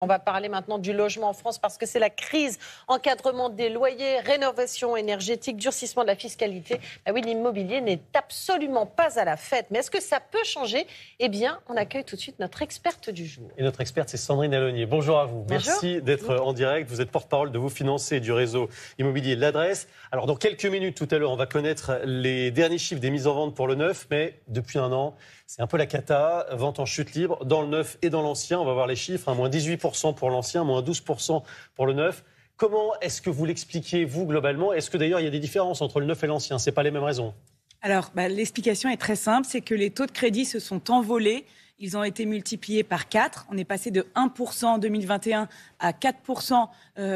On va parler maintenant du logement en France parce que c'est la crise, encadrement des loyers, rénovation énergétique, durcissement de la fiscalité. Ah oui, l'immobilier n'est absolument pas à la fête. Mais est-ce que ça peut changer? Eh bien, on accueille tout de suite notre experte du jour. Et notre experte, c'est Sandrine Alonier. Bonjour à vous. Bonjour. Merci d'être en direct. Vous êtes porte-parole de Vous Financer du réseau immobilier L'Adresse. Alors, dans quelques minutes, tout à l'heure, on va connaître les derniers chiffres des mises en vente pour le neuf. Mais depuis un an, c'est un peu la cata. Vente en chute libre dans le neuf et dans l'ancien. On va voir les chiffres. Moins 18% pour l'ancien, moins 12% pour le neuf. Comment est-ce que vous l'expliquez, vous, globalement? Est-ce que d'ailleurs, il y a des différences entre le neuf et l'ancien? Ce n'est pas les mêmes raisons? Alors, l'explication est très simple. C'est que les taux de crédit se sont envolés. Ils ont été multipliés par 4. On est passé de 1% en 2021 à 4%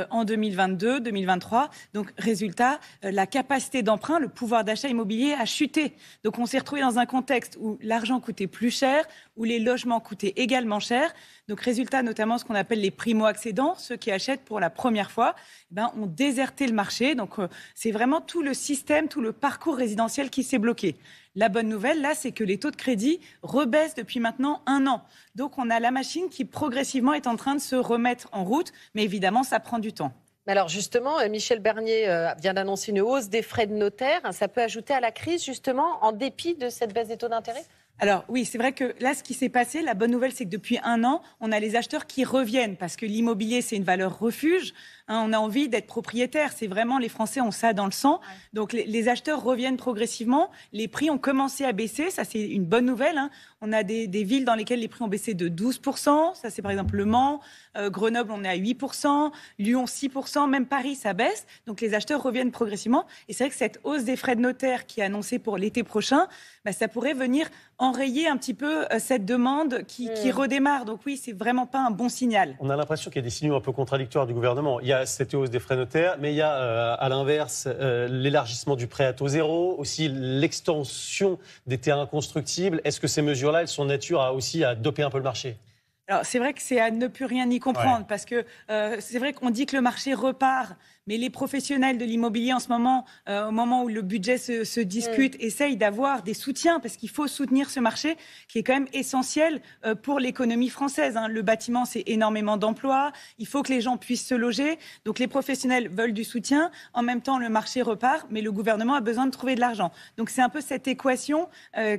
en 2022, 2023. Donc, résultat, la capacité d'emprunt, le pouvoir d'achat immobilier a chuté. Donc, on s'est retrouvé dans un contexte où l'argent coûtait plus cher, où les logements coûtaient également cher. Donc, résultat, notamment ce qu'on appelle les primo-accédants, ceux qui achètent pour la première fois, ont déserté le marché. Donc, c'est vraiment tout le système, tout le parcours résidentiel qui s'est bloqué. La bonne nouvelle, là, c'est que les taux de crédit rebaissent depuis maintenant un an. Donc, on a la machine qui, progressivement, est en train de se remettre en route. Mais évidemment, ça prend du temps. Alors, justement, Michel Bernier vient d'annoncer une hausse des frais de notaire. Ça peut ajouter à la crise, justement, en dépit de cette baisse des taux d'intérêt? Alors oui, c'est vrai que là, ce qui s'est passé, la bonne nouvelle, c'est que depuis un an, on a les acheteurs qui reviennent parce que l'immobilier, c'est une valeur refuge. On a envie d'être propriétaire. C'est vraiment, les Français ont ça dans le sang. Donc les acheteurs reviennent progressivement. Les prix ont commencé à baisser. Ça, c'est une bonne nouvelle. On a des villes dans lesquelles les prix ont baissé de 12%. Ça, c'est par exemple Le Mans. Grenoble, on est à 8%. Lyon, 6%. Même Paris, ça baisse. Donc les acheteurs reviennent progressivement. Et c'est vrai que cette hausse des frais de notaire qui est annoncée pour l'été prochain, ça pourrait venir enrayer un petit peu cette demande qui redémarre. Donc oui, c'est vraiment pas un bon signal. On a l'impression qu'il y a des signaux un peu contradictoires du gouvernement. Il y a cette hausse des frais notaires, mais il y a à l'inverse l'élargissement du prêt à taux zéro, aussi l'extension des terrains constructibles. Est-ce que ces mesures-là, elles sont de nature à doper un peu le marché? Alors, c'est vrai que c'est à ne plus rien y comprendre parce que c'est vrai qu'on dit que le marché repart, mais les professionnels de l'immobilier en ce moment, au moment où le budget se discute, essayent d'avoir des soutiens parce qu'il faut soutenir ce marché qui est quand même essentiel pour l'économie française. Le bâtiment, c'est énormément d'emplois. Il faut que les gens puissent se loger. Donc, les professionnels veulent du soutien. En même temps, le marché repart, mais le gouvernement a besoin de trouver de l'argent. Donc, c'est un peu cette équation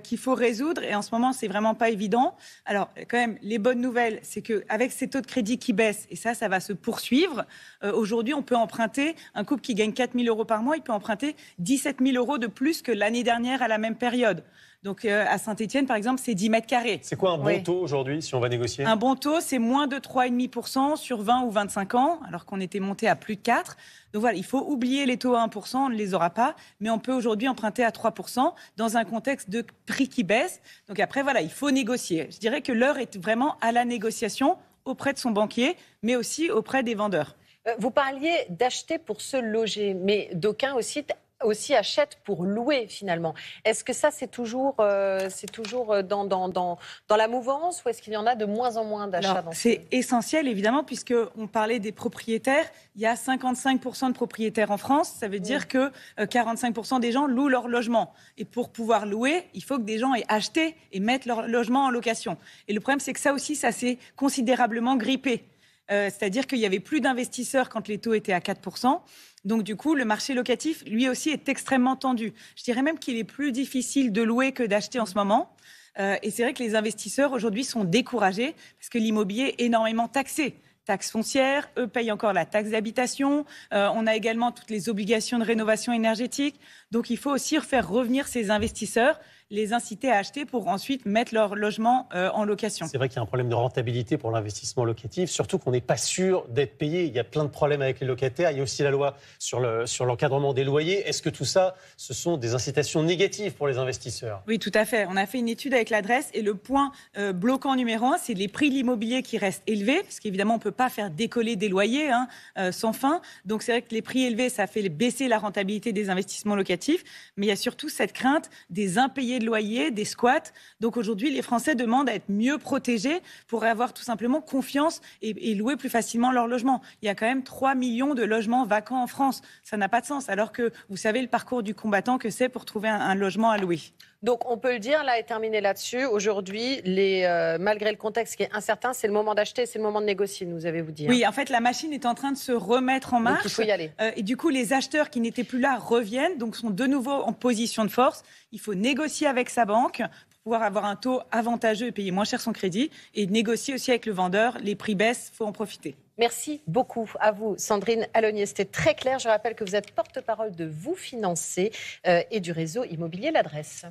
qu'il faut résoudre et en ce moment, c'est vraiment pas évident. Alors, quand même, les bonnes nouvelles, c'est qu'avec ces taux de crédit qui baissent, et ça va se poursuivre, aujourd'hui, on peut emprunter, un couple qui gagne 4 000 euros par mois, il peut emprunter 17 000 euros de plus que l'année dernière à la même période. Donc, à Saint-Étienne, par exemple, c'est 10 mètres carrés. C'est quoi un bon taux aujourd'hui, si on va négocier? Un bon taux, c'est moins de 3,5% sur 20 ou 25 ans, alors qu'on était monté à plus de 4. Donc voilà, il faut oublier les taux à 1%, on ne les aura pas, mais on peut aujourd'hui emprunter à 3% dans un contexte de prix qui baisse. Donc après, voilà, il faut négocier. Je dirais que l'heure est vraiment à la négociation auprès de son banquier, mais aussi auprès des vendeurs. Vous parliez d'acheter pour se loger, mais d'aucuns aussi achètent pour louer finalement. Est-ce que ça, c'est toujours dans la mouvance ou est-ce qu'il y en a de moins en moins d'achats? C'est essentiel, évidemment, puisqu'on parlait des propriétaires. Il y a 55% de propriétaires en France. Ça veut dire que 45% des gens louent leur logement. Et pour pouvoir louer, il faut que des gens aient acheté et mettent leur logement en location. Et le problème, c'est que ça aussi, ça s'est considérablement grippé. C'est-à-dire qu'il y avait plus d'investisseurs quand les taux étaient à 4%. Donc du coup, le marché locatif, lui aussi, est extrêmement tendu. Je dirais même qu'il est plus difficile de louer que d'acheter en ce moment. Et c'est vrai que les investisseurs, aujourd'hui, sont découragés parce que l'immobilier est énormément taxé. Taxe foncière, eux payent encore la taxe d'habitation. On a également toutes les obligations de rénovation énergétique. Donc il faut aussi faire revenir ces investisseurs, les inciter à acheter pour ensuite mettre leur logement en location. C'est vrai qu'il y a un problème de rentabilité pour l'investissement locatif, surtout qu'on n'est pas sûr d'être payé. Il y a plein de problèmes avec les locataires. Il y a aussi la loi sur l'encadrement des loyers. Est-ce que tout ça, ce sont des incitations négatives pour les investisseurs? Oui, tout à fait. On a fait une étude avec l'adresse et le point bloquant numéro 1, c'est les prix de l'immobilier qui restent élevés, parce qu'évidemment, on ne peut pas faire décoller des loyers sans fin. Donc, c'est vrai que les prix élevés, ça fait baisser la rentabilité des investissements locatifs. Mais il y a surtout cette crainte des impayés de loyers, des squats. Donc, aujourd'hui, les Français demandent à être mieux protégés pour avoir tout simplement confiance et louer plus facilement leur logement. Il y a quand même 3 millions de logements vacants en France. Ça n'a pas de sens. Alors que vous savez le parcours du combattant que c'est pour trouver un logement à louer. Donc on peut le dire, là est terminé là-dessus. Aujourd'hui, malgré le contexte qui est incertain, c'est le moment d'acheter, c'est le moment de négocier, nous avez-vous dit. Oui, en fait, la machine est en train de se remettre en marche. Donc il faut y aller. Et du coup, les acheteurs qui n'étaient plus là reviennent, donc sont de nouveau en position de force. Il faut négocier avec sa banque pour pouvoir avoir un taux avantageux et payer moins cher son crédit. Et négocier aussi avec le vendeur. Les prix baissent, il faut en profiter. Merci beaucoup à vous, Sandrine Allognier. C'était très clair. Je rappelle que vous êtes porte-parole de Vous Financer et du réseau immobilier L'Adresse.